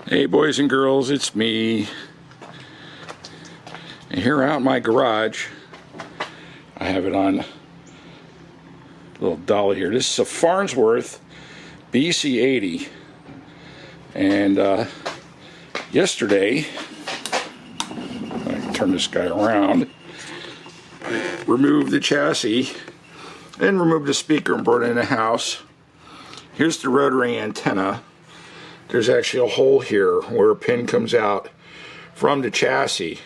Hey boys and girls, it's me. And here out in my garage, I have it on a little dolly here. This is a Farnsworth BC 80. And yesterday, I can turn this guy around, removed the chassis and removed the speaker and brought it in the house. Here's the rotary antenna. There's actually a hole here where a pin comes out from the chassis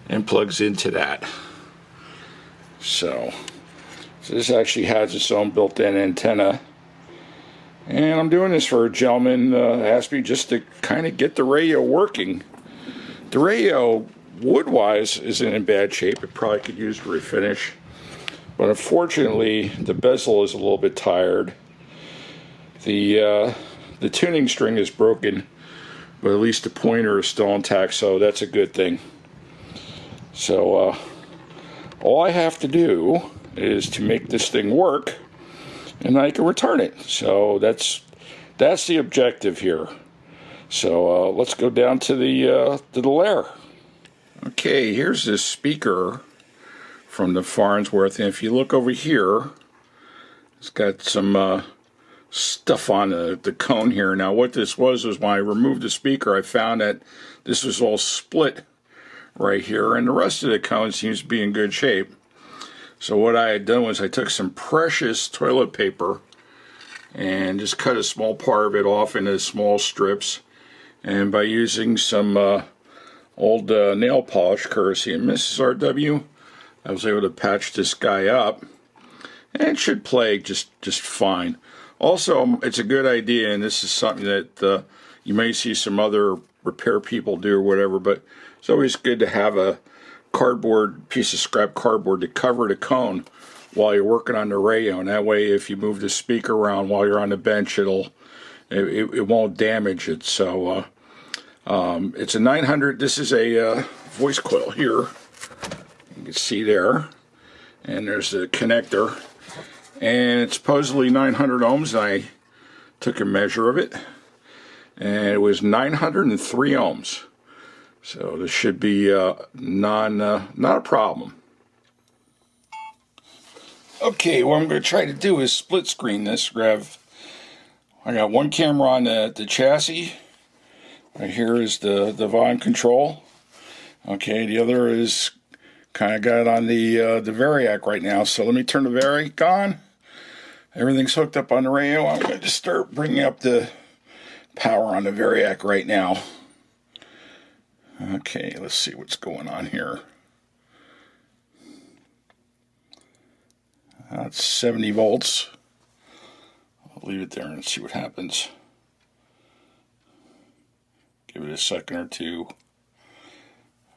and plugs into that. So this actually has its own built-in antenna. And I'm doing this for a gentleman asked me just to kind of get the radio working. The radio, wood-wise, isn't in bad shape. It probably could use a refinish. But unfortunately, the bezel is a little bit tired. The tuning string is broken, but at least the pointer is still intact, so that's a good thing. So all I have to do is to make this thing work, and I can return it. So that's the objective here. So let's go down to the lair. Okay, here's this speaker from the Farnsworth, and if you look over here, it's got some stuff on the cone here. Now what this was when I removed the speaker, I found that this was all split right here, and the rest of the cone seems to be in good shape. So what I had done was I took some precious toilet paper and just cut a small part of it off into small strips, and by using some old nail polish courtesy of Mrs. RW, I was able to patch this guy up, and it should play just fine. Also, it's a good idea, and this is something that you may see some other repair people do or whatever, but it's always good to have a piece of scrap cardboard to cover the cone while you're working on the radio, and that way if you move the speaker around while you're on the bench, it won't damage it. So it's a 900, this is a voice coil here, you can see there, and there's the connector. And it's supposedly 900 ohms. I took a measure of it, and it was 903 ohms. So this should be not a problem. Okay, what I'm going to try to do is split screen this. I got one camera on the chassis. Right here is the volume control. Okay, the other is kind of got it on the Variac right now. So let me turn the Variac on. Everything's hooked up on the radio. I'm going to start bringing up the power on the Variac right now. Okay, let's see what's going on here. That's 70 volts. I'll leave it there and see what happens. Give it a second or two.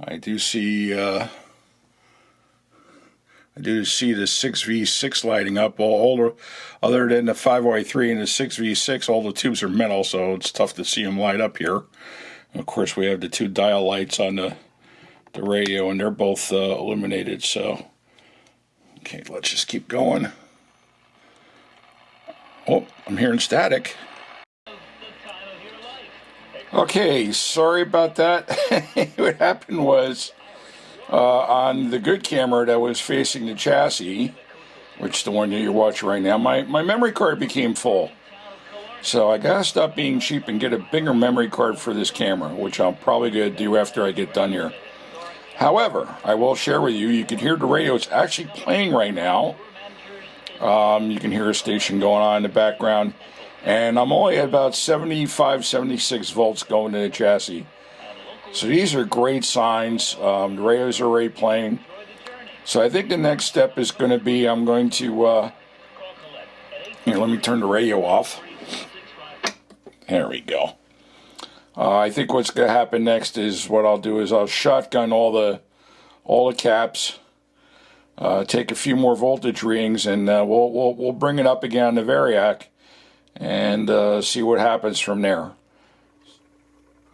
I do see the 6V6 lighting up. Other than the 5Y3 and the 6V6, all the tubes are metal, so it's tough to see them light up here. And of course, we have the two dial lights on the radio, and they're both illuminated. So, okay, let's just keep going. Oh, I'm hearing static. Okay, sorry about that. What happened was, on the good camera that was facing the chassis, which is the one that you're watching right now, my memory card became full. So I gotta stop being cheap and get a bigger memory card for this camera, which I'm probably gonna do after I get done here. However, I will share with you, you can hear the radio, it's actually playing right now. You can hear a station going on in the background, and I'm only at about 75, 76 volts going to the chassis. So these are great signs. The radio's already playing. So I think the next step is going to be, I'm going to, here, let me turn the radio off. There we go. I think what's going to happen next is what I'll do is I'll shotgun all the caps, take a few more voltage readings, and we'll bring it up again on the Variac and see what happens from there.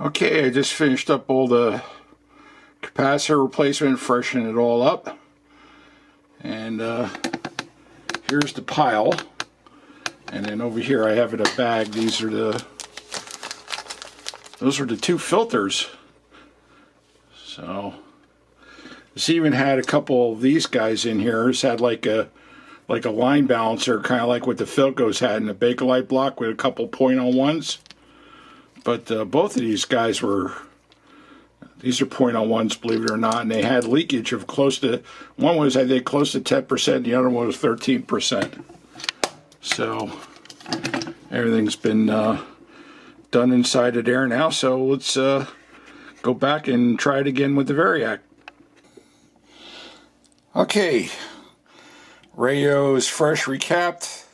Okay, I just finished up all the capacitor replacement, freshened it all up, and here's the pile. And then over here I have in a bag, these are the those were the two filters. So this even had a couple of these guys in here. This had like a line balancer, kind of like what the Philcos had in the Bakelite block with a couple .01s. But both of these guys were, these are .01s, believe it or not, and they had leakage of close to, one was I think close to 10%, the other one was 13%. So everything's been done inside of there now, so let's go back and try it again with the Variac. Okay, radio is fresh recapped.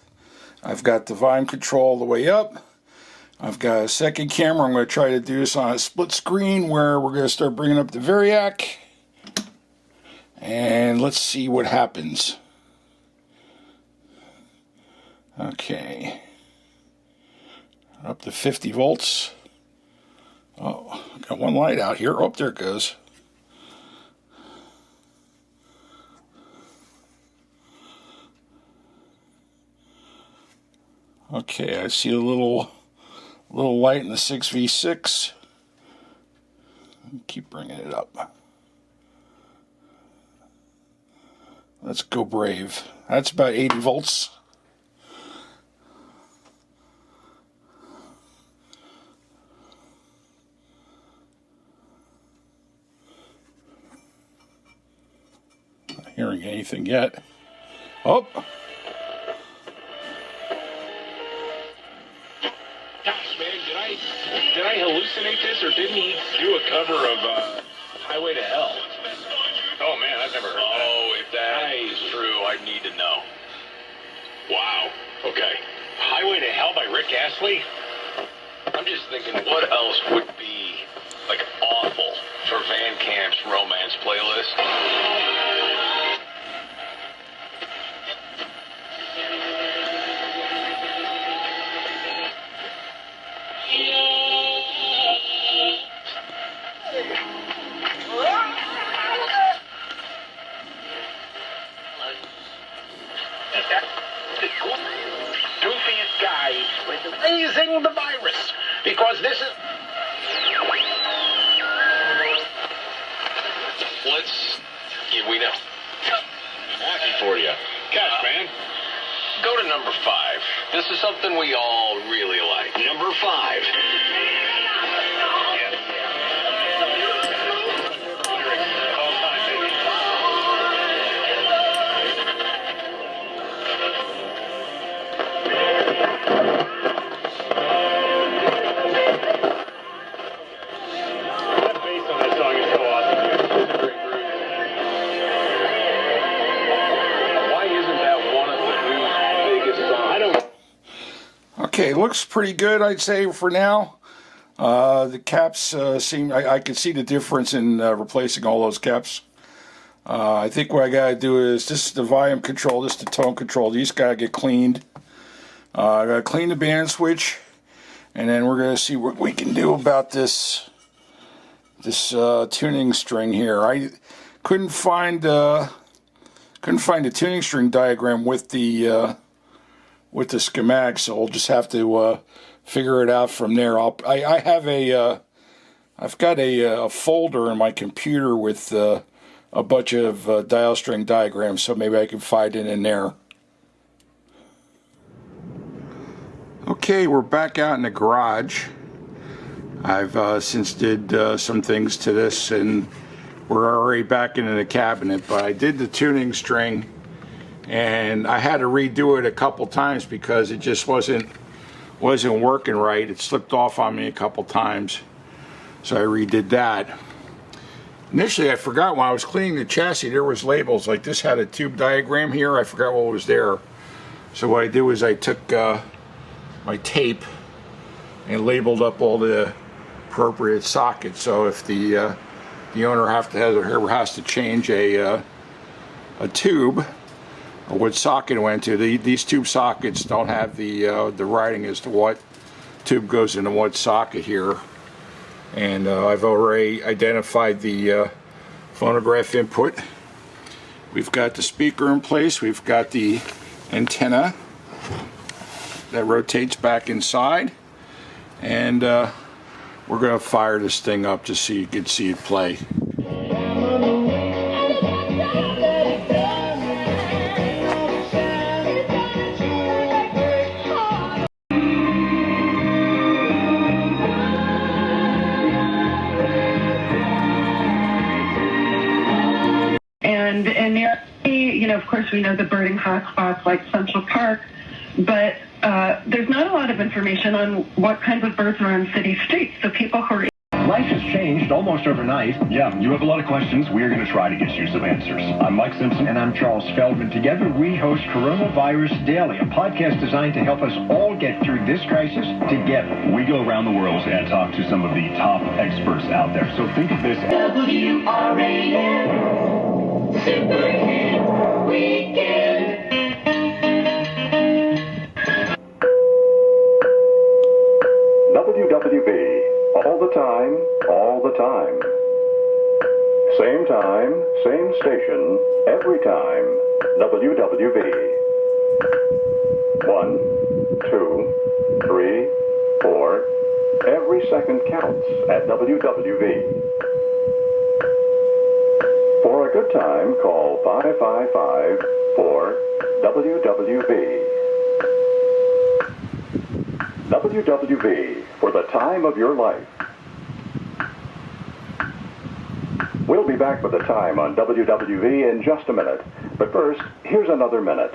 I've got the volume control all the way up. I've got a second camera. I'm going to try to do this on a split screen where we're going to start bringing up the Variac. And let's see what happens. Okay. Up to 50 volts. Oh, got one light out here. Oh, there it goes. Okay, I see a little light in the 6V6. Keep bringing it up. Let's go brave. That's about 80 volts. Not hearing anything yet. Oh! Did I hallucinate this, or didn't he do a cover of Highway to Hell? Oh, man, I've never heard that. Oh, if that is true, I need to know. Wow. Okay. Highway to Hell by Rick Astley? I'm just thinking, what else would be, like, awful for Van Camp's romance playlist? Goofiest guy with raising the virus, because this is... Yeah, we know. Happy for you. Cash, man. Go to number 5. This is something we all really like. Number 5. Okay, looks pretty good, I'd say, for now. The caps seem, I can see the difference in replacing all those caps. I think what I gotta do is, this is the volume control, this is the tone control. These gotta get cleaned. I gotta clean the band switch, and then we're gonna see what we can do about this tuning string here. I couldn't find a tuning string diagram with the schematic, so we'll just have to figure it out from there. I've got a folder in my computer with a bunch of dial string diagrams, so maybe I can find it in there. Okay, we're back out in the garage. I've since did some things to this, and we're already back into the cabinet, but I did the tuning string, and I had to redo it a couple times because it just wasn't working right. It slipped off on me a couple times, so I redid that. Initially, I forgot when I was cleaning the chassis, there was labels. Like this had a tube diagram here. I forgot what was there. So what I did was I took my tape and labeled up all the appropriate sockets. So if the owner has to change a tube, or what socket it went to, these tube sockets don't have the writing as to what tube goes into what socket here. And I've already identified the phonograph input. We've got the speaker in place. We've got the antenna that rotates back inside, and We're going to fire this thing up just so you can see it play. And near, you know, of course, we know the birding hotspots like Central Park, but there's not a lot of information on what kinds of birds are on city streets. So people who are... Life has changed almost overnight. Yeah, you have a lot of questions. We're going to try to get you some answers. I'm Mike Simpson. And I'm Charles Feldman. Together, we host Coronavirus Daily, a podcast designed to help us all get through this crisis together. We go around the world and talk to some of the top experts out there. So think of this as WRAN Super Hit Weekend. WWV. All the time, all the time. Same time, same station, every time. WWV. 1, 2, 3, 4. Every second counts at WWV. For a good time, call 555-4-WWV. WWV, for the time of your life. We'll be back with the time on WWV in just a minute. But first, here's another minute.